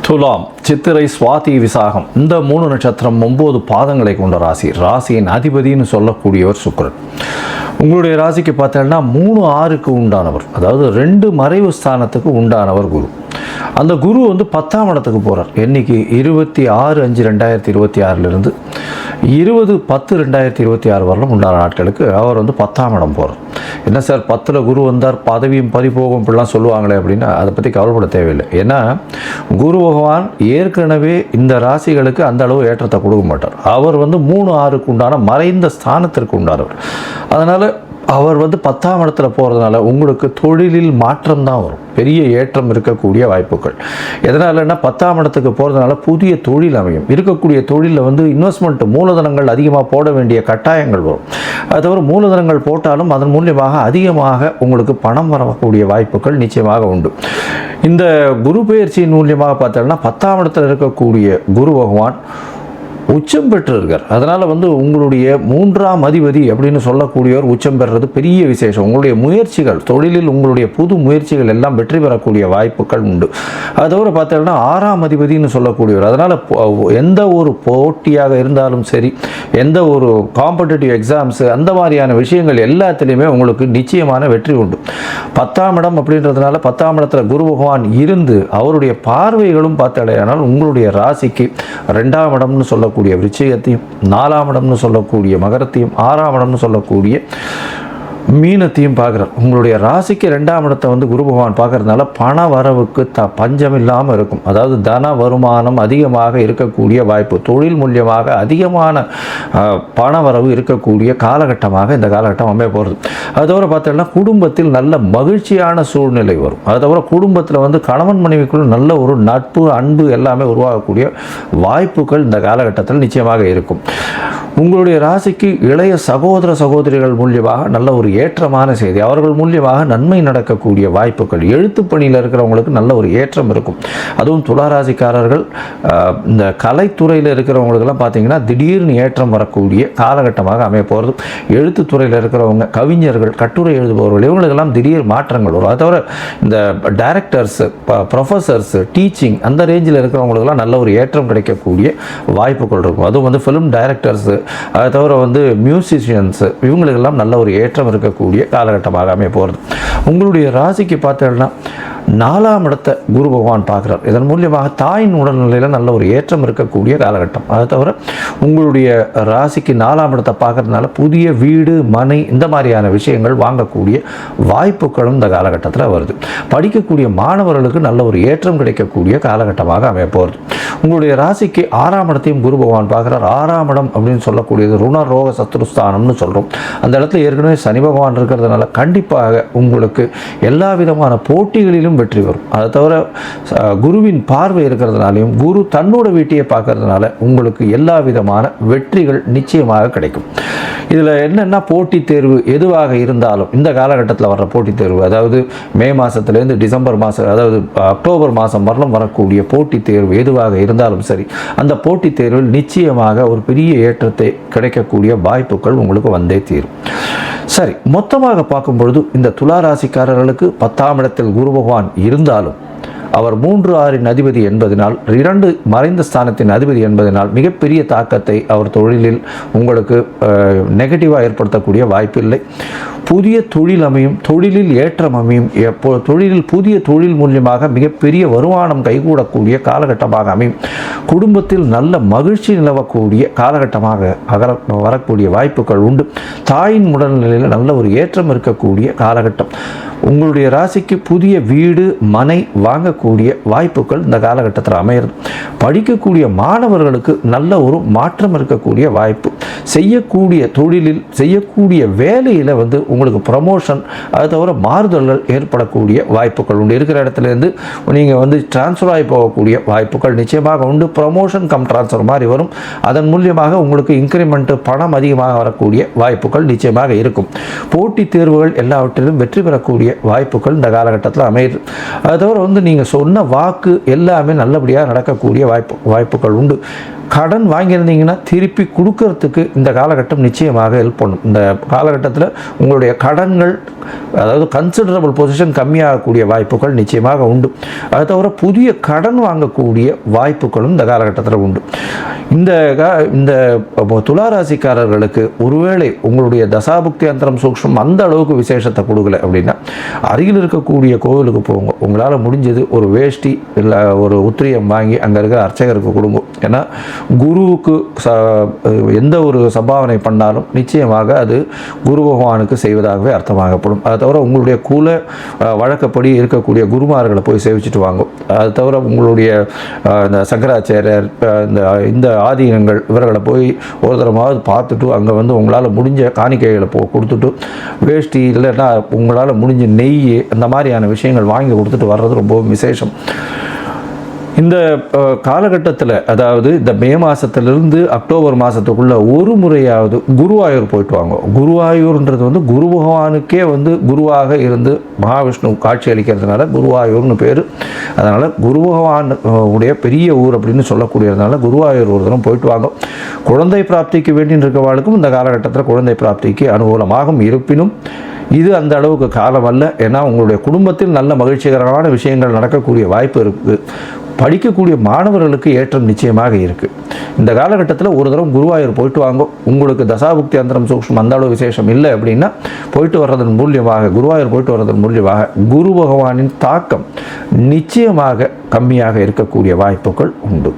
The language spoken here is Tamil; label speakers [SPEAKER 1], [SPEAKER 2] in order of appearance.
[SPEAKER 1] துலாம், சித்திரை, சுவாதி, விசாகம் இந்த 3 நட்சத்திரம் 9 பாதங்களை கொண்ட ராசி. ராசியின் அதிபதினு சொல்லக்கூடியவர் சுக்கிரன். உங்களுடைய ராசிக்கு பார்த்தீங்கன்னா 3, 6க்கு உண்டானவர், அதாவது 2 மறைவு ஸ்தானத்துக்கு உண்டானவர் குரு. அந்த குரு வந்து 10ஆம் இடத்துக்கு போகிறார். என்னைக்கு 26/5/2026 20/10/2026 வரலும் உண்டான நாட்களுக்கு அவர் வந்து 10ஆம் இடம் போகிறார். என்ன சார் 10ல் குரு வந்தார் பதவியும் பறிபோகும் இப்படிலாம் சொல்லுவாங்களே அப்படின்னா அதை பற்றி கவலைப்பட தேவையில்லை. ஏன்னா குரு பகவான் ஏற்கனவே இந்த ராசிகளுக்கு அந்த அளவு ஏற்றத்தை கொடுக்க மாட்டார். அவர் வந்து 3, 6க்கு உண்டான மறைந்த ஸ்தானத்திற்கு உண்டானவர். அதனால் அவர் வந்து 10ஆம் இடத்துல போகிறதுனால உங்களுக்கு தொழிலில் மாற்றம் தான் வரும், பெரிய ஏற்றம் இருக்கக்கூடிய வாய்ப்புகள். எதனாலன்னா 10ஆம் இடத்துக்கு போகிறதுனால புதிய தொழில் அமையும். இருக்கக்கூடிய தொழிலில் வந்து இன்வெஸ்ட்மெண்ட் மூலதனங்கள் அதிகமாக போட வேண்டிய கட்டாயங்கள் வரும். அது தவிர மூலதனங்கள் போட்டாலும் அதன் மூலியமாக அதிகமாக உங்களுக்கு பணம் வரக்கூடிய வாய்ப்புகள் நிச்சயமாக உண்டு. இந்த குரு பெயர்ச்சியின் மூலியமாக பார்த்தோம்னா 10ஆம் இடத்துல இருக்கக்கூடிய குரு பகவான் உச்சம் பெற்றிருக்கார். அதனால் வந்து உங்களுடைய 3ஆம் அதிபதி அப்படின்னு சொல்லக்கூடியவர் உச்சம் பெறுறது பெரிய விசேஷம். உங்களுடைய முயற்சிகள், தொழிலில் உங்களுடைய புது முயற்சிகள் எல்லாம் வெற்றி பெறக்கூடிய வாய்ப்புகள் உண்டு. அது தவிர பார்த்தீங்கன்னா 6ஆம் அதிபதினு சொல்லக்கூடியவர். அதனால் எந்த ஒரு போட்டியாக இருந்தாலும் சரி, எந்த ஒரு காம்படிட்டிவ் எக்ஸாம்ஸு அந்த மாதிரியான விஷயங்கள் எல்லாத்துலேயுமே உங்களுக்கு நிச்சயமான வெற்றி உண்டு. 10ஆம் இடம் அப்படின்றதுனால 10ஆம் இடத்துல குரு பகவான் இருந்து அவருடைய பார்வைகளும் பார்த்தாலேயானால் உங்களுடைய ராசிக்கு 2ஆம் இடம்னு சொல்லக்கூடிய விருச்சிகத்தையும், 4ஆம் இடம்னு சொல்லக்கூடிய மகரத்தையும், 6ஆம் இடம்னு சொல்லக்கூடிய மீனத்தையும் பார்க்குறார். உங்களுடைய ராசிக்கு 2ஆம் இடத்தை வந்து குரு பகவான் பார்க்கறதுனால பண வரவுக்கு பஞ்சம் இல்லாமல் இருக்கும். அதாவது தன வருமானம் அதிகமாக இருக்கக்கூடிய வாய்ப்பு, தொழில் மூலியமாக அதிகமான பண வரவு இருக்கக்கூடிய காலகட்டமாக இந்த காலகட்டம் அமைய போகிறது. அது தவிர பார்த்தோம்னா குடும்பத்தில் நல்ல மகிழ்ச்சியான சூழ்நிலை வரும். அது தவிர குடும்பத்தில் வந்து கணவன் மனைவிக்குள் நல்ல ஒரு நட்பு, அன்பு எல்லாமே உருவாகக்கூடிய வாய்ப்புகள் இந்த காலகட்டத்தில் நிச்சயமாக இருக்கும். உங்களுடைய ராசிக்கு இளைய சகோதர சகோதரிகள் மூலியமாக நல்ல ஒரு ஏற்றமான செய்தி, அவர்கள் மூலியமாக நன்மை நடக்கக்கூடிய வாய்ப்புகள், எழுத்து பணியில் இருக்கிறவங்களுக்கு நல்ல ஒரு ஏற்றம் இருக்கும். அதுவும் துளாராசிக்காரர்கள் இந்த கலைத்துறையில் இருக்கிறவங்களுக்கெல்லாம் பார்த்தீங்கன்னா திடீர்னு ஏற்றம் வரக்கூடிய காலகட்டமாக அமைய போகிறது. எழுத்துத்துறையில் இருக்கிறவங்க, கவிஞர்கள், கட்டுரை எழுதுபவர்கள், இவங்களுக்கெல்லாம் திடீர் மாற்றங்கள் வரும். அது தவிர இந்த டைரக்டர்ஸ், ப்ரொஃபஸர்ஸ், டீச்சிங் அந்த ரேஞ்சில் இருக்கிறவங்களுக்கெல்லாம் நல்ல ஒரு ஏற்றம் கிடைக்கக்கூடிய வாய்ப்புகள் இருக்கும். அதுவும் வந்து ஃபிலிம் டைரக்டர்ஸு, அதை தவிர வந்து மியூசிஷியன்ஸு, இவங்களுக்கெல்லாம் நல்ல ஒரு ஏற்றம் இருக்கக்கூடிய காலகட்டமாக அமைய போகிறது. உங்களுடைய ராசிக்கு பார்த்தீங்கன்னா 4ஆம் இடத்தை குரு பகவான் பார்க்குறார். இதன் மூலியமாக தாயின் உடல்நிலையில் நல்ல ஒரு ஏற்றம் இருக்கக்கூடிய காலகட்டம். அதை தவிர உங்களுடைய ராசிக்கு 4ஆம் இடத்தை பார்க்கறதுனால புதிய வீடு, மனை இந்த மாதிரியான விஷயங்கள் வாங்கக்கூடிய வாய்ப்புகளும் இந்த காலகட்டத்தில் வருது. படிக்கக்கூடிய மாணவர்களுக்கு நல்ல ஒரு ஏற்றம் கிடைக்கக்கூடிய காலகட்டமாக அமைய போகிறது. உங்களுடைய ராசிக்கு 6ஆம் இடத்தையும் குரு பகவான் பார்க்குறார். 6ஆம் இடம் அப்படின்னு சொல்லக்கூடியது ருண ரோக சத்ருஸ்தானம்னு சொல்கிறோம். அந்த இடத்துல ஏற்கனவே சனி பகவான் இருக்கிறதுனால கண்டிப்பாக உங்களுக்கு எல்லா விதமான போட்டிகளிலும் வெற்றி வரும். அதை தவிர குருவின் பார்வை இருக்கிறதுனாலையும் குரு தன்னோட வீட்டையே பார்க்கறதுனால உங்களுக்கு எல்லா விதமான வெற்றிகள் நிச்சயமாக கிடைக்கும். இதில் என்னென்னா போட்டித் தேர்வு எதுவாக இருந்தாலும் இந்த காலகட்டத்தில் வர்ற போட்டித் தேர்வு, அதாவது மே மாதத்துலேருந்து டிசம்பர் மாதம், அதாவது அக்டோபர் மாதம் வரலும் வரக்கூடிய போட்டித் தேர்வு எதுவாக இருந்தாலும் சரி, அந்த போட்டித் தேர்வில் நிச்சயமாக ஒரு பெரிய ஏற்றத்தை கிடைக்கக்கூடிய வாய்ப்புகள் உங்களுக்கு வந்தே தீரும். சரி, மொத்தமாக பார்க்கும் பொழுது இந்த துளாராசிக்காரர்களுக்கு 10ஆம் இடத்தில் குரு பகவான் இருந்தாலும் அவர் 3, 6 அதிபதி என்பதனால், 2 மறைந்த ஸ்தானத்தின் அதிபதி என்பதனால் மிகப்பெரிய தாக்கத்தை அவர் தொழிலில் உங்களுக்கு நெகட்டிவாக ஏற்படுத்தக்கூடிய வாய்ப்பில்லை. புதிய தொழில் அமையும், தொழிலில் ஏற்றம் அமையும். தொழிலில் புதிய தொழில் மூலியமாக மிகப்பெரிய வருமானம் கைகூடக்கூடிய காலகட்டமாக அமையும். குடும்பத்தில் நல்ல மகிழ்ச்சி நிலவக்கூடிய காலகட்டமாக வரக்கூடிய வாய்ப்புகள் உண்டு. தாயின் உடல்நிலையில் நல்ல ஒரு ஏற்றம் இருக்கக்கூடிய காலகட்டம். உங்களுடைய ராசிக்கு புதிய வீடு, மனை வாங்கக்கூடிய வாய்ப்புகள் இந்த காலகட்டத்தில் அமையிறது. படிக்கக்கூடிய மாணவர்களுக்கு நல்ல ஒரு மாற்றம் இருக்கக்கூடிய வாய்ப்பு. செய்யக்கூடிய தொழிலில், செய்யக்கூடிய வேலையில் வந்து உங்களுக்கு ப்ரமோஷன், அது தவிர மாறுதல்கள் ஏற்படக்கூடிய வாய்ப்புகள் உண்டு. இருக்கிற இடத்துலேருந்து நீங்கள் வந்து டிரான்ஸ்ஃபர் ஆகி போகக்கூடிய வாய்ப்புகள் நிச்சயமாக உண்டு. ப்ரமோஷன் கம் டிரான்ஸ்ஃபர் மாதிரி வரும். அதன் மூலியமாக உங்களுக்கு இன்க்ரிமெண்ட்டு, பணம் அதிகமாக வரக்கூடிய வாய்ப்புகள் நிச்சயமாக இருக்கும். போட்டித் தேர்வுகள் எல்லாவற்றிலும் வெற்றி பெறக்கூடிய வாய்ப்புகள் இந்த காலகட்டத்தில் அமையுது. அது தவிர வந்து நீங்கள் சொன்ன வாக்கு எல்லாமே நல்லபடியாக நடக்கக்கூடிய வாய்ப்புகள் உண்டு. கடன் வாங்கியிருந்தீங்கன்னா திருப்பி கொடுக்கறதுக்கு இந்த காலகட்டம் நிச்சயமாக ஹெல்ப் பண்ணும். இந்த காலகட்டத்தில் உங்களுடைய கடன்கள், அதாவது கன்சிடரபிள் பொசிஷன் கம்மியாகக்கூடிய வாய்ப்புகள் நிச்சயமாக உண்டு. அது தவிர புதிய கடன் வாங்கக்கூடிய வாய்ப்புகளும் இந்த காலகட்டத்தில் உண்டு. இந்த துளாராசிக்காரர்களுக்கு ஒருவேளை உங்களுடைய தசாபுக்தி அந்தரம் சூக்ஷ்மம் அந்த அளவுக்கு விசேஷத்தை கொடுக்கல அப்படின்னா அருகில் இருக்கக்கூடிய கோவிலுக்கு போங்க. உங்களால் முடிஞ்சது ஒரு வேஷ்டி இல்லை ஒரு உத்திரியம் வாங்கி அங்கே இருக்கிற அர்ச்சகருக்கு கொடுங்க. ஏன்னா குருவுக்கு எந்த ஒரு சம்பாவனை பண்ணாலும் நிச்சயமாக அது குரு பகவானுக்கு செய்வதாகவே அர்த்தமாகப்படும். அது தவிர உங்களுடைய குல வழக்கப்படி இருக்கக்கூடிய குருமார்களை போய் சேவிச்சுட்டு வாங்கும். அது தவிர உங்களுடைய இந்த சங்கராச்சாரியர், இந்த ஆதீனங்கள், இவர்களை போய் ஒரு தரமாவது பார்த்துட்டு அங்கே உங்களால் முடிஞ்ச காணிக்கைகளை கொடுத்துட்டு வேஷ்டி இல்லைன்னா உங்களால் முடிஞ்ச நெய் அந்த மாதிரியான விஷயங்கள் வாங்கி கொடுத்துட்டு வர்றது ரொம்ப விசேஷம். இந்த காலகட்டத்தில், அதாவது இந்த மே மாதத்திலிருந்து அக்டோபர் மாதத்துக்குள்ளே ஒரு முறையாவது குருவாயூர் போயிட்டு வாங்க. குருவாயூர்ன்றது குரு பகவானுக்கே குருவாக இருந்து மகாவிஷ்ணு காட்சி அளிக்கிறதுனால குருவாயூர்னு பேர். அதனால் குரு பகவான் உடைய பெரிய ஊர் அப்படின்னு சொல்லக்கூடியதுனால குருவாயூர் ஒரு தினம் போயிட்டு வாங்க. குழந்தை பிராப்திக்கு வேண்டின்னு இருக்கவாளுக்கும் இந்த காலகட்டத்தில் குழந்தை பிராப்திக்கு அனுகூலமாகும். இருப்பினும் இது அந்த அளவுக்கு காலம் அல்ல. ஏன்னா உங்களுடைய குடும்பத்தில் நல்ல மகிழ்ச்சிகரமான விஷயங்கள் நடக்கக்கூடிய வாய்ப்பு இருக்குது. படிக்கக்கூடிய மாணவர்களுக்கு ஏற்றம் நிச்சயமாக இருக்குது. இந்த காலகட்டத்தில் ஒரு தடவை குருவாயூர் போயிட்டு வாங்க. உங்களுக்கு தசாபுக்தி அந்தரம் சூக்ஷ்மம் அந்த அளவு விசேஷம் இல்லை அப்படின்னா போயிட்டு வர்றதன் மூலியமாக, குருவாயூர் போயிட்டு வர்றதன் மூலியமாக குரு பகவானின் தாக்கம் நிச்சயமாக கம்மியாக இருக்கக்கூடிய வாய்ப்புகள் உண்டு.